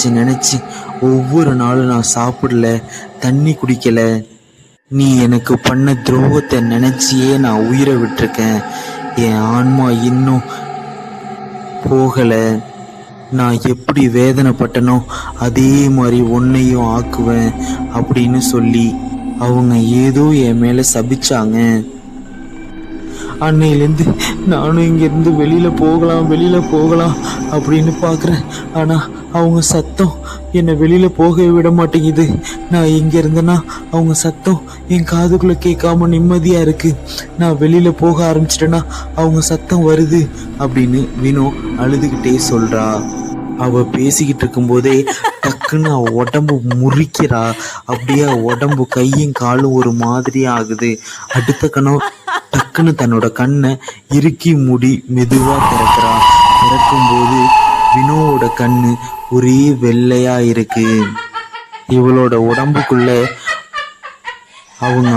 நினச்சி ஒவ்வொரு நாளும் நான் சாப்பிடல, தண்ணி குடிக்கல. நீ எனக்கு பண்ண துரோகத்தை நினச்சியே நான் உயிரை விட்டிருக்கேன். என் ஆன்மா இன்னும் போகலை. நான் எப்படி வேதனைப்பட்டனோ அதே மாதிரி உன்னையும் ஆக்குவேன் அப்படின்னு சொல்லி அவங்க ஏதோ என் மேலே சபிச்சாங்க. அன்னையிலேருந்து நானும் இங்கேருந்து வெளியில் போகலாம் அப்படின்னு பார்க்குறேன். ஆனால் அவங்க சத்தம் என்னை வெளியில் போக விட மாட்டேங்குது. நான் இங்கே இருந்தேன்னா அவங்க சத்தம் என் காதுக்குள்ளே கேட்காம நிம்மதியாக இருக்குது. நான் வெளியில் போக ஆரம்பிச்சிட்டேன்னா அவங்க சத்தம் வருது அப்படின்னு வினோ அழுதுகிட்டே சொல்கிறா. அவள் பேசிக்கிட்டு இருக்கும்போதே டக்குன்னு அவள் உடம்பு முறிக்கிறா. அப்படியே உடம்பு கையும் காலும் ஒரு மாதிரி ஆகுது. அடுத்த கணம் டக்குன்னு தன்னோட கண்ணை இறுக்கி மூடி மெதுவா திறக்கிறா. திறக்கும்போது வினோவோட கண்ணு ஒரே வெள்ளையா இருக்கு. இவளோட உடம்புக்குள்ள அவங்க